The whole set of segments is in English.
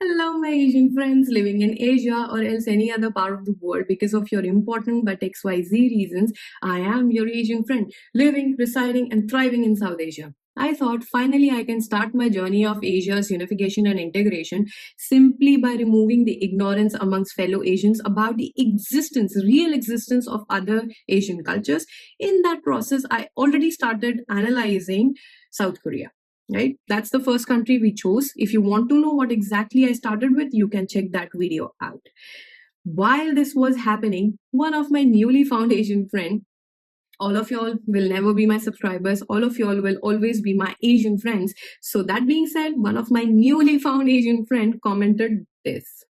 Hello, my Asian friends living in Asia or else any other part of the world because of your important but XYZ reasons. I am your Asian friend living, residing, and thriving in South Asia. I thought finally I can start my journey of Asia's unification and integration simply by removing the ignorance amongst fellow Asians about the real existence of other Asian cultures. In that process, I already started analyzing South Korea. Right, that's the first country we chose. If you want to know what exactly I started with, you can check that video out. While this was happening, one of my newly found Asian friend, all of y'all will never be my subscribers, all of y'all will always be my Asian friends. So that being said, one of my newly found Asian friend commented this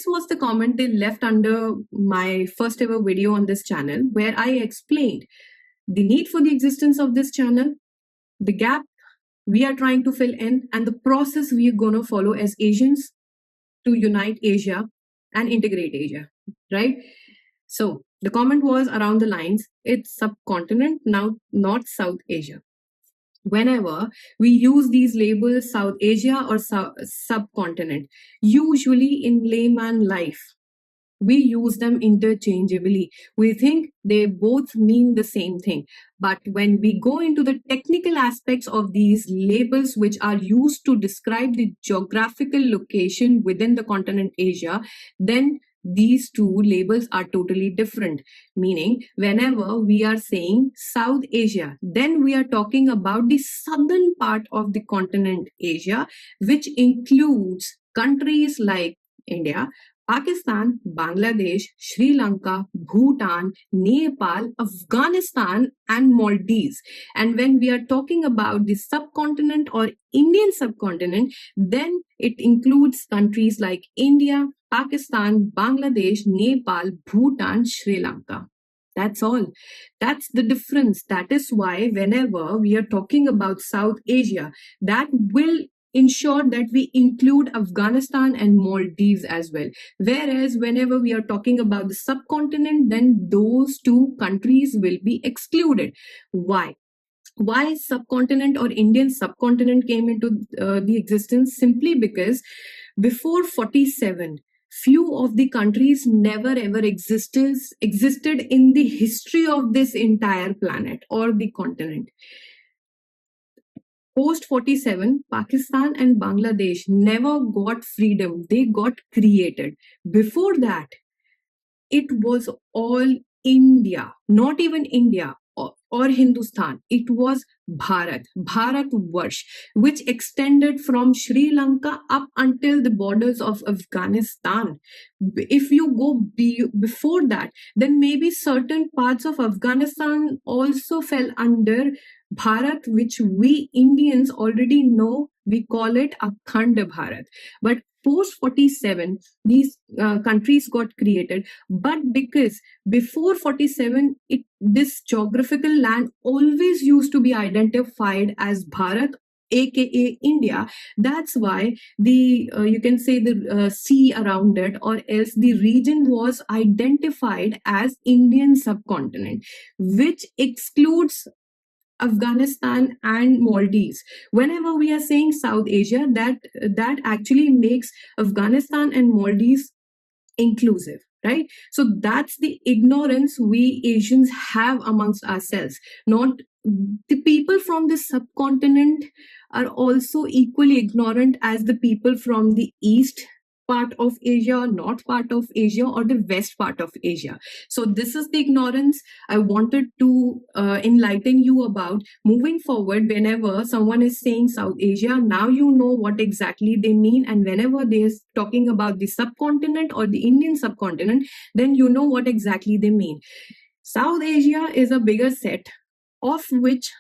was the comment they left under my first ever video on this channel, where I explained the need for the existence of this channel, the gap we are trying to fill in, and the process we are going to follow as Asians to unite Asia and integrate Asia, right? So the comment was around the lines, it's subcontinent, now not South Asia. Whenever we use these labels, South Asia or subcontinent, usually in layman life, we use them interchangeably. We think they both mean the same thing. But when we go into the technical aspects of these labels, which are used to describe the geographical location within the continent Asia, then these two labels are totally different. Meaning, whenever we are saying South Asia, then we are talking about the southern part of the continent Asia, which includes countries like India, Pakistan, Bangladesh, Sri Lanka, Bhutan, Nepal, Afghanistan, and Maldives. And when we are talking about the subcontinent or Indian subcontinent, then it includes countries like India, Pakistan, Bangladesh, Nepal, Bhutan, Sri Lanka. That's all. That's the difference. That is why whenever we are talking about South Asia, that will ensure that we include Afghanistan and Maldives as well. Whereas whenever we are talking about the subcontinent, then those two countries will be excluded. Why? Why subcontinent or Indian subcontinent came into the existence? Simply because before 47, few of the countries never ever existed in the history of this entire planet or the continent. Post 47, Pakistan and Bangladesh never got freedom, they got created. Before that, it was all India, not even India or Hindustan. It was Bharatvarsh, which extended from Sri Lanka up until the borders of Afghanistan. If you go before that, then maybe certain parts of Afghanistan also fell under Bharat, which we Indians already know. We call it Akhand Bharat. But post 47, these countries got created. But because before 47, this geographical land always used to be identified as Bharat, aka India. That's why the you can say the sea around it, or else the region was identified as Indian subcontinent, which excludes Afghanistan and Maldives. Whenever we are saying South Asia, that actually makes Afghanistan and Maldives inclusive, right? So that's the ignorance we Asians have amongst ourselves. Not the people from the subcontinent are also equally ignorant as the people from the east part of Asia, north part of Asia, or the west part of Asia. So this is the ignorance I wanted to enlighten you about. Moving forward, whenever someone is saying South Asia, now you know what exactly they mean. And whenever they're talking about the subcontinent or the Indian subcontinent, then you know what exactly they mean. South Asia is a bigger set, of which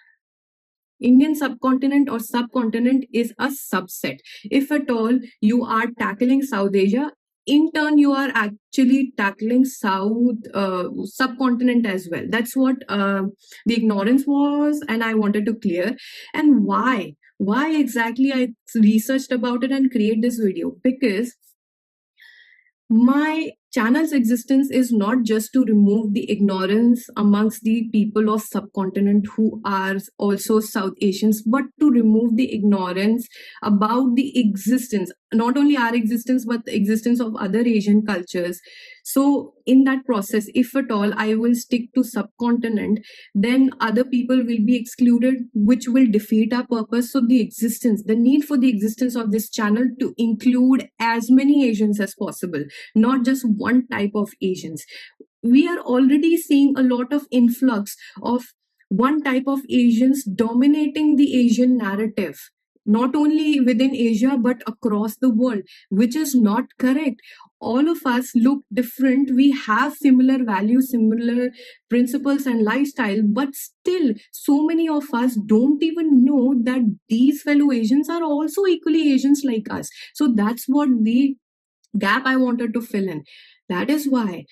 Indian subcontinent or subcontinent is a subset. If at all you are tackling South Asia, in turn you are actually tackling subcontinent as well. That's what the ignorance was, and I wanted to clear. And why exactly I researched about it and create this video? Because my Channel's existence is not just to remove the ignorance amongst the people of subcontinent who are also South Asians, but to remove the ignorance about the existence, not only our existence, but the existence of other Asian cultures. So in that process, if at all I will stick to subcontinent, then other people will be excluded, which will defeat our purpose. So the need for the existence of this channel to include as many Asians as possible, not just one type of Asians. We are already seeing a lot of influx of one type of Asians dominating the Asian narrative, not only within Asia but across the world, which is not correct. All of us look different. We have similar values, similar principles, and lifestyle, but still, so many of us don't even know that these fellow Asians are also equally Asians like us. So that's what the gap I wanted to fill in. That is why,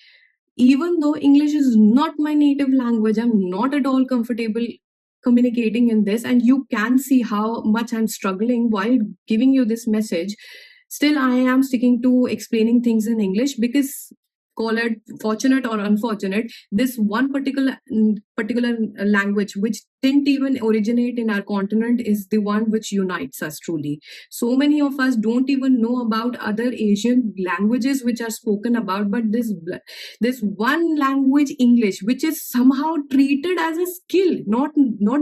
even though English is not my native language, I'm not at all comfortable communicating in this, and you can see how much I'm struggling while giving you this message. Still, I am sticking to explaining things in English because, call it fortunate or unfortunate, this one particular language which didn't even originate in our continent is the one which unites us truly. So many of us don't even know about other Asian languages which are spoken about, but this one language, English, which is somehow treated as a skill, not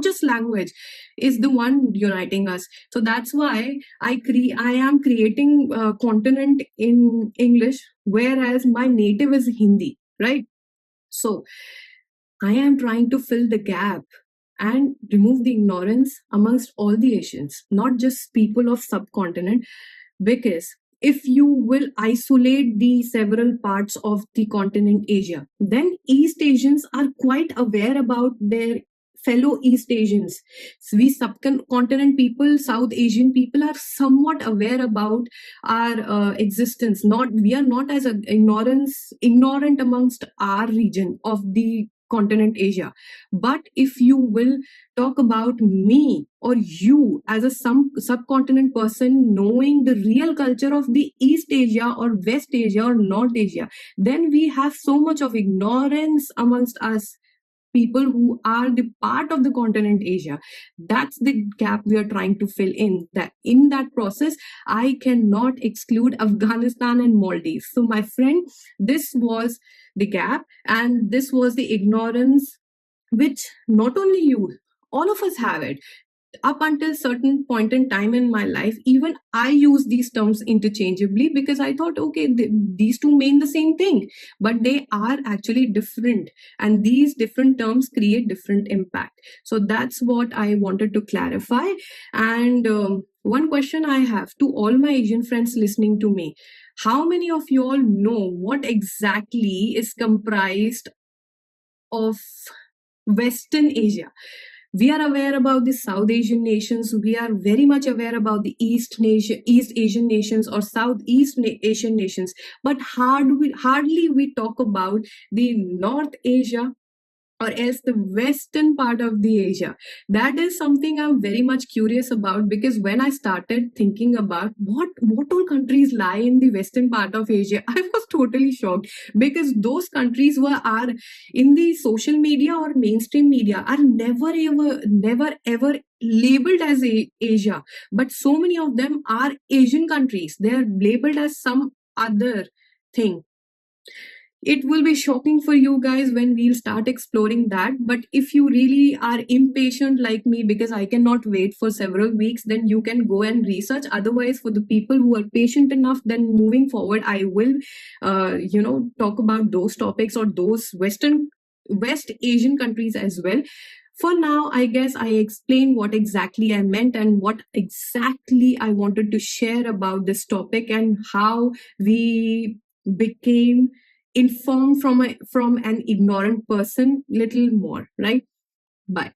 just language, is the one uniting us. So that's why I am creating continent in English, whereas my native is Hindi, right? So I am trying to fill the gap and remove the ignorance amongst all the Asians, not just people of subcontinent, because if you will isolate the several parts of the continent Asia, then East Asians are quite aware about their fellow East Asians. So we subcontinent people, South Asian people are somewhat aware about our existence. Not we are not as ignorant amongst our region of the continent Asia. But if you will talk about me or you as a some subcontinent person knowing the real culture of the East Asia or West Asia or North Asia, then we have so much of ignorance amongst us people who are the part of the continent Asia. That's the gap we are trying to fill in. That in that process, I cannot exclude Afghanistan and Maldives. So, my friend, this was the gap, and this was the ignorance which not only you, all of us have it. Up until certain point in time in my life, even I use these terms interchangeably because I thought, okay, these two mean the same thing, but they are actually different, and these different terms create different impact. So that's what I wanted to clarify. And one question I have to all my Asian friends listening to me: how many of you all know what exactly is comprised of Western Asia? We are aware about the South Asian nations. We are very much aware about the East Asian nations or Southeast Asian nations. But hardly we talk about the North Asia or else the western part of the Asia. That is something I'm very much curious about, because when I started thinking about what all countries lie in the western part of Asia, I was totally shocked, because those countries are in the social media or mainstream media are never ever labeled as Asia, but so many of them are Asian countries. They are labeled as some other thing. It will be shocking for you guys when we'll start exploring that. But if you really are impatient like me, because I cannot wait for several weeks, then you can go and research. Otherwise, for the people who are patient enough, then moving forward, I will, talk about those topics or those West Asian countries as well. For now, I guess I explained what exactly I meant and what exactly I wanted to share about this topic and how we became informed from an ignorant person little more, right? Bye.